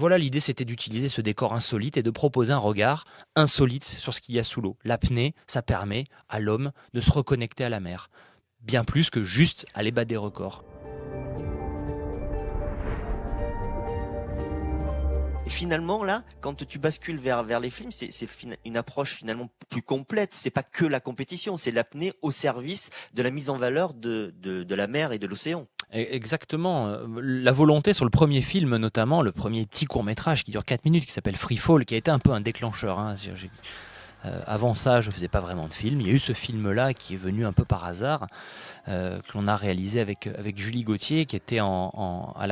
Voilà, l'idée c'était d'utiliser ce décor insolite et de proposer un regard insolite sur ce qu'il y a sous l'eau. L'apnée, ça permet à l'homme de se reconnecter à la mer, bien plus que juste aller battre des records. Et finalement, là, quand tu bascules vers les films, une approche finalement plus complète. C'est pas que la compétition, c'est l'apnée au service de la mise en valeur de la mer et de l'océan. Exactement. La volonté sur le premier film, notamment, le premier petit court-métrage qui dure 4 minutes, qui s'appelle Free Fall, qui a été un peu un déclencheur. Hein. Avant ça, je faisais pas vraiment de film. Il y a eu ce film-là qui est venu un peu par hasard, que l'on a réalisé avec Julie Gauthier, qui était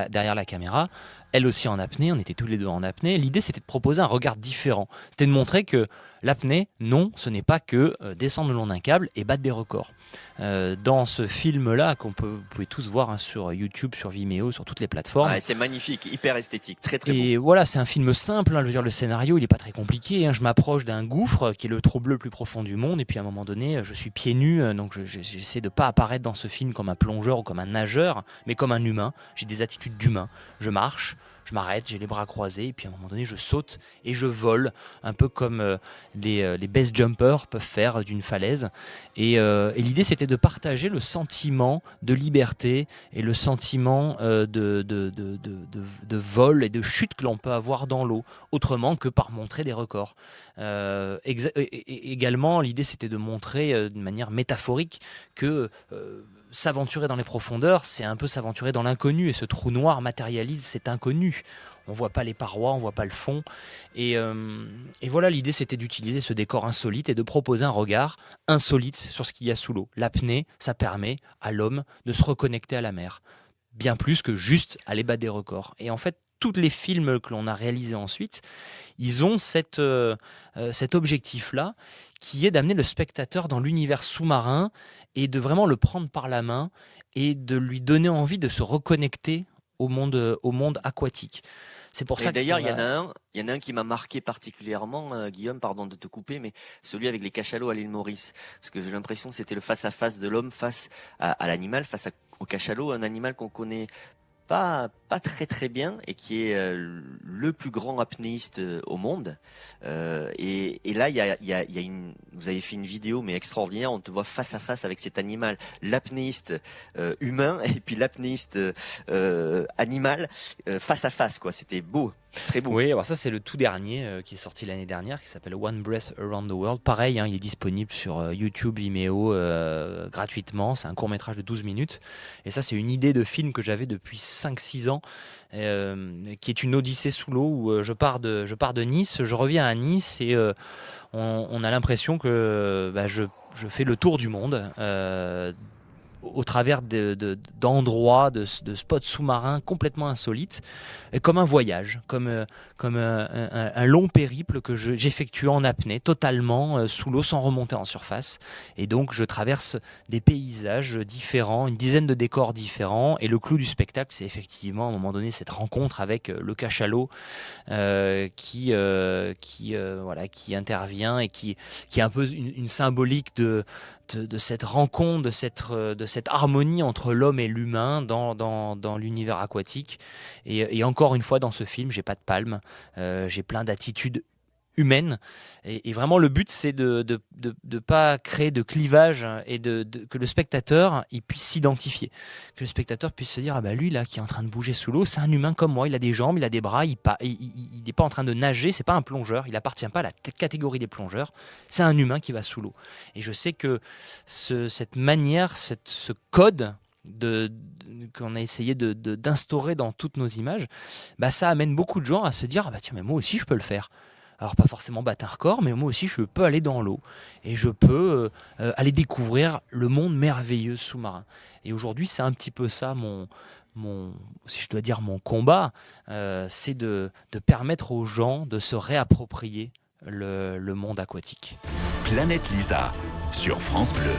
derrière la caméra. Elle aussi en apnée, on était tous les deux en apnée. L'idée, c'était de proposer un regard différent. C'était de montrer que l'apnée, non, ce n'est pas que descendre le long d'un câble et battre des records. Dans ce film-là, vous pouvez tous voir hein, sur YouTube, sur Vimeo, sur toutes les plateformes. Ouais, c'est magnifique, hyper esthétique, très très beau. Et voilà, c'est un film simple, hein, je veux dire, le scénario, il n'est pas très compliqué. Hein. Je m'approche d'un gouffre qui est le trou bleu le plus profond du monde, et puis à un moment donné, je suis pieds nus, donc j'essaie de ne pas apparaître dans ce film comme un plongeur ou comme un nageur, mais comme un humain. J'ai des attitudes d'humain. Je marche, je m'arrête, j'ai les bras croisés, et puis à un moment donné, je saute et je vole, un peu comme les base jumpers peuvent faire d'une falaise. Et l'idée, c'était de partager le sentiment de liberté et le sentiment de vol et de chute que l'on peut avoir dans l'eau, autrement que par montrer des records. Également, l'idée, c'était de montrer de manière métaphorique que s'aventurer dans les profondeurs, c'est un peu s'aventurer dans l'inconnu, et ce trou noir matérialise cet inconnu. On voit pas les parois, on voit pas le fond. Et voilà, l'idée c'était d'utiliser ce décor insolite et de proposer un regard insolite sur ce qu'il y a sous l'eau. L'apnée, ça permet à l'homme de se reconnecter à la mer, bien plus que juste aller battre des records. Et en fait, tous les films que l'on a réalisés ensuite, ils ont cet objectif-là, qui est d'amener le spectateur dans l'univers sous-marin et de vraiment le prendre par la main et de lui donner envie de se reconnecter au monde aquatique. C'est pour ça Et d'ailleurs, que il y en a un qui m'a marqué particulièrement, Guillaume, pardon de te couper, mais celui avec les cachalots à l'île Maurice. Parce que j'ai l'impression que c'était le face-à-face de l'homme face à l'animal, au cachalot, un animal qu'on connaît pas très très bien et qui est le plus grand apnéiste au monde. Et là, vous avez fait une vidéo mais extraordinaire. On te voit face à face avec cet animal, l'apnéiste humain et puis l'apnéiste animal face à face, quoi. C'était beau. Très beau. Oui, alors ça c'est le tout dernier qui est sorti l'année dernière, qui s'appelle One Breath Around the World. Pareil, hein, il est disponible sur YouTube, Vimeo, gratuitement. C'est un court-métrage de 12 minutes. Et ça, c'est une idée de film que j'avais depuis 5-6 ans, qui est une odyssée sous l'eau où je pars de Nice, je reviens à Nice et on a l'impression que je fais le tour du monde. Au travers d'endroits, de spots sous-marins complètement insolites, comme un voyage, comme un long périple que j'effectue en apnée, totalement sous l'eau, sans remonter en surface. Et donc je traverse des paysages différents, une dizaine de décors différents, et le clou du spectacle, c'est effectivement à un moment donné cette rencontre avec le cachalot qui intervient et qui est un peu une symbolique de cette rencontre, de cette harmonie entre l'homme et l'humain dans l'univers aquatique. Et encore une fois, dans ce film, j'ai pas de palme, j'ai plein d'attitudes humaines. Et vraiment, le but, c'est de pas créer de clivage et que le spectateur il puisse s'identifier. Que le spectateur puisse se dire, ah bah lui, là, qui est en train de bouger sous l'eau, c'est un humain comme moi, il a des jambes, il a des bras, il n'est pas en train de nager, c'est pas un plongeur, il appartient pas à la catégorie des plongeurs, c'est un humain qui va sous l'eau. Et je sais que cette manière, ce code qu'on a essayé d'instaurer dans toutes nos images, bah ça amène beaucoup de gens à se dire, ah bah tiens, mais moi aussi je peux le faire. Alors pas forcément battre un record, mais moi aussi je peux aller dans l'eau et je peux aller découvrir le monde merveilleux sous-marin. Et aujourd'hui, c'est un petit peu ça si je dois dire mon combat, c'est de permettre aux gens de se réapproprier le monde aquatique. Planète Lisa sur France Bleu.